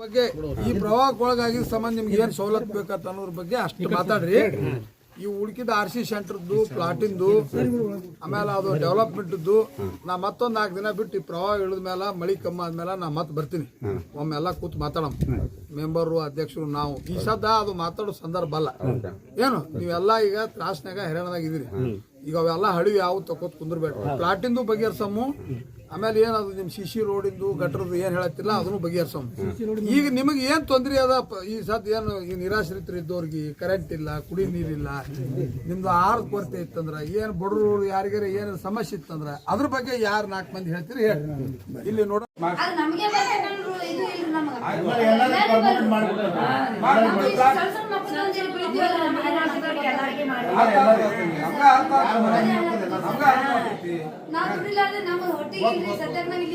ಬಗ್ಗೆ ಈ ಪ್ರವಾಹಕ್ಕೊಳಗಾಗಿದ್ದ ಸಂಬಂಧ ನಿಮ್ಗೆ ಏನು ಸವಲತ್ತು ಬೇಕಂತ ಅನ್ನೋದ್ರ ಬಗ್ಗೆ ಅಷ್ಟು ಮಾತಾಡ್ರಿ. ಈ ಉಳ್ಕಿದ RC ಸೆಂಟರ್ದು ಪ್ಲಾಟಿಂದು ಆಮೇಲೆ ಅದು ಡೆವಲಪ್ಮೆಂಟ್ದು ನಾ ಮತ್ತೊಂದು 4 ದಿನ ಬಿಟ್ಟು ಈ ಪ್ರವಾಹ ಇಳಿದ ಮೇಲೆ ಮಳಿ ಕಮ್ಮಿ ಆದ್ಮೇಲೆ ನಾ ಮತ್ತೆ ಬರ್ತೀನಿ. ಒಮ್ಮೆಲ್ಲ ಕೂತ್ ಮಾತಾಡಮ್, ಮೆಂಬರು ಅಧ್ಯಕ್ಷರು ನಾವು. ಈ ಸದ್ದ ಅದು ಮಾತಾಡೋ ಸಂದರ್ಭ ಅಲ್ಲ. ಏನು ನೀವೆಲ್ಲ ಈಗ ತ್ರಾಸ್ನಾಗ ಹೈರಾಣದಾಗಿದ್ದೀರಿ. ಈಗ ಅವೆಲ್ಲ ಹಳಿವು ಯಾವ ತಕೋತ್ ಕುಂದ್ರಬೇಡ. ಪ್ಲಾಟಿಂದು ಬಗೆಹರ್ಸಮ್ಮು, ಆಮೇಲೆ ಏನದು ನಿಮ್ಮ CC ರೋಡಿಂದು ಗಟ್ರದ್ದು ಏನು ಹೇಳತ್ತಿಲ್ಲ ಅದನ್ನು ಬಗೆಹರ್ಸಮ್. ಈಗ ನಿಮಗೆ ಏನು ತೊಂದರೆ ಅದ ಈ ಸದ್ ಏನು ಈ ನಿರಾಶ್ರಿತರು ಇದ್ದವ್ರಿಗೆ ಕರೆಂಟ್ ಇಲ್ಲ, ಕುಡಿ ನೀರಿಲ್ಲ, ನಿಮ್ದು ಆಹಾರದ ಕೊರತೆ ಇತ್ತಂದ್ರ, ಏನು ಬಡವರು ಯಾರಿಗಾರ ಏನು ಸಮಸ್ಯೆ ಇತ್ತಂದ್ರ ಅದ್ರ ಬಗ್ಗೆ ಯಾರು 4 ಮಂದಿ ಹೇಳ್ತೀರಿ ಹೇಳಿ. ಇಲ್ಲಿ ನೋಡ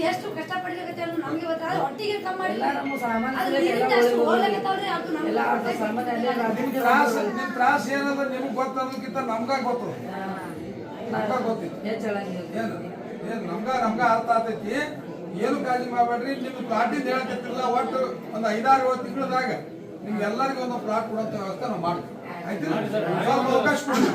ಎಷ್ಟು ಕಷ್ಟಪಡ್ಲಿಕ್ಕೆ ನಮ್ಗೆ ಹೊಟ್ಟಿಗೆ ತ್ರಾಸ ಏನದ ನಿಮ್ಗೆ ಗೊತ್ತೋದಕ್ಕಿಂತ ನಮ್ಗ ಗೊತ್ತು. ನಮ್ಗ ಅರ್ಥ ಆಗ್ತೈತಿ. ಏನು ಕಾಳಜಿ ಮಾಡಬೇಡ್ರಿ. ನಿಮ್ಗೆ ಪ್ಲಾಟಿಂದ ಹೇಳಕತ್ತಿರಲ್ಲ. ಒಟ್ಟು ಒಂದು 5-6 ತಿಂಗಳದಾಗ ನಿಮ್ಗೆ ಎಲ್ಲರಿಗೂ ಒಂದು ಪ್ಲಾಟ್ ಕೊಡೋಂಥ ವ್ಯವಸ್ಥೆ ನಾವು ಮಾಡ್ತೀವಿ. ಆಯ್ತು, ಅವಕಾಶ ಕೊಡ್ತೀವಿ.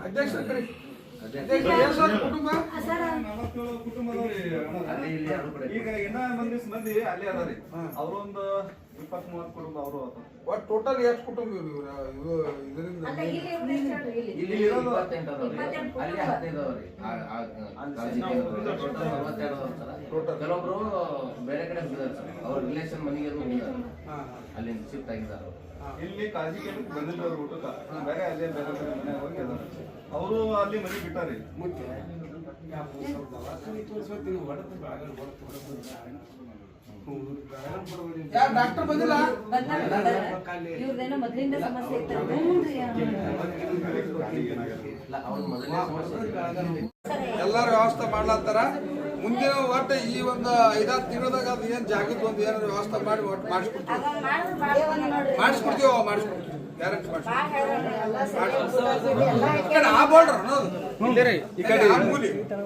ಅಧ್ಯಕ್ಷರ ಕಡೆ ಈಗ ಇನ್ನ ಮಂದಿ ಅಲ್ಲಿ ಅದಾರಿ. ಅವ್ರೊಂದು 20-30 ಕುಟುಂಬ ಅವರು ಒಟ್ಟು ಟೋಟಲ್ ಎಷ್ಟು ಕುಟುಂಬ ಇದರಿಂದ ಕೆಲವೊಬ್ರು ಬೇರೆ ಕಡೆ ಅವ್ರ ರಿಲೇಷನ್ ಮನೆಗೆ ಅಲ್ಲಿ ಶಿಫ್ಟ್ ಆಗಿದ್ದಾರೆ. ಇಲ್ಲಿ ಕಾಳಜಿ ಕೇಳಕ್ ಬಂದಿಲ್ಲ ಅವ್ರು ಊಟಕ್ಕ. ಬೇರೆ ಅಲ್ಲೇ ಬೇರೆ ಬೇರೆ ಮನೆ ಹೋಗಿ ಅವರು ಅಲ್ಲಿ ಮನೆ ಬಿಟ್ಟಾರಿ. ಡಾಕ್ಟರ್ ಬಂದಿಲ್ಲ. ಇವ್ರದೇನೋ ಮೊದ್ಲಿಂದ ಸಮಸ್ಯೆ ಎಲ್ಲಾರು ವ್ಯವಸ್ಥೆ ಮಾಡ್ಲತ್ತಾರ. ಮುಂದಿನ ಒಟ್ಟು ಈ ಒಂದು 5-6 ತಿಂಗಳದಾಗ ಅದು ಏನ್ ಜಾಗದ ಒಂದು ಏನಾದ್ರು ವ್ಯವಸ್ಥೆ ಮಾಡಿ ಒಟ್ಟು ಮಾಡಿಸ್ಕೊಡ್ತೀವಿ. ಗ್ಯಾರಂಟಿ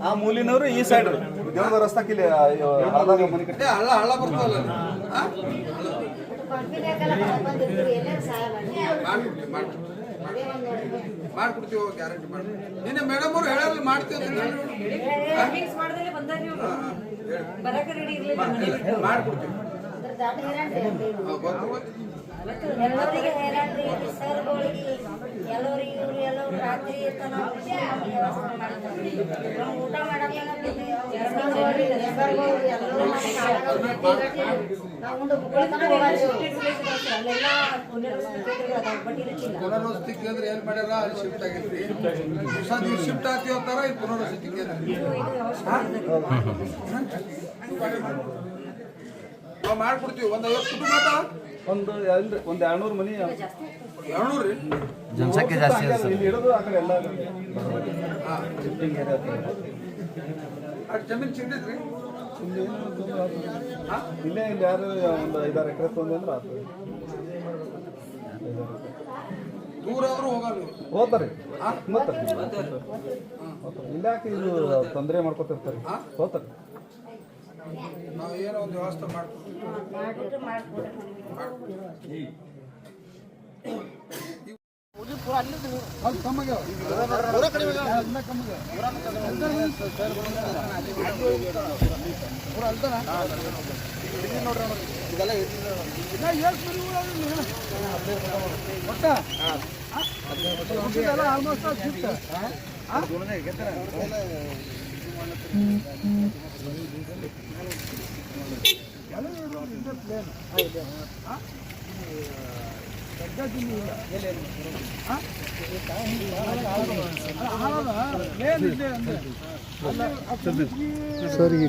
ಆ ಮೂಲಿನವರು ಈ ಸೈಡ್ ದೇವದ ರಸ್ತಾಕ್ ಇಲ್ಲಿ ಹಳ್ಳ ಬರ್ತಲ್ಲ ಮಾಡ್ಕೊಡ್ತೀವಿ. ಗ್ಯಾರಂಟಿ ಮಾಡ್ತೀವಿ. ನಿನ್ನೆ ಮೇಡಮ್ ಅವ್ರು ಹೇಳಲ್ಲ ಮಾಡ್ತೀವಿ ಮಾಡ್ಕೊಡ್ತೀವಿ. ಎಲ್ಲರಿಗೆ ಹೇಳಲ್ರಿ ಸರ್ಗಳಿಗೆ ಎಲ್ಲರಿಗೆ ಇವ್ರು ಎಲ್ಲರೂ ರಾತ್ರಿ ಊಟ ಮಾಡಲ್ಲ ಪುನರ್ವಸತಿ ಕೇಂದ್ರ ಏನ್ ಮಾಡ್ಯಾರ ಅಲ್ಲಿ ಶಿಫ್ಟ್ ಆಗಿದ್ರಿ. ನೀವು ಶಿಫ್ಟ್ ಆಗ್ತೀವಿ ಅಂತಾರ ಈ ಪುನರ್ವಸತಿ ಕೇಂದ್ರ ನಾವು ಮಾಡ್ಕೊಡ್ತೀವಿ. ಒಂದು 50 ಕುಟುಂಬ ಒಂದು 200 ಮನಿ 200 ಜನಸಂಖ್ಯೆ ಜಾಸ್ತಿ ಇಲ್ಲಿ ಇರೋದು. ಆ ಕಡೆ ಎಲ್ಲ ಜಮೀನು ಸಿಗ್ತೈತ್ರಿ. ಇಲ್ಲೇ ಇಲ್ಲಿ ಯಾರು ಒಂದು 5-6 ಎಕರೆ ತೊಂದ್ರೆ ಅಂದ್ರೆ ಆತು. ದೂರ ಆದ್ರೂ ಹೋಗಲ್ಲ ಹೋಗ್ತಾರೆ ಇಲ್ಲ ಯಾಕೆ ಇದು ತೊಂದರೆ ಮಾಡ್ಕೊತಿರ್ತಾರೆ. ಹೋಗ್ತಾರೆ. ನಾವು ಏನೋ ಒಂದು ವ್ಯವಸ್ಥೆ ಮಾಡ್ಕೊಡ್ತೀವಿ. ಸರ್ ಈ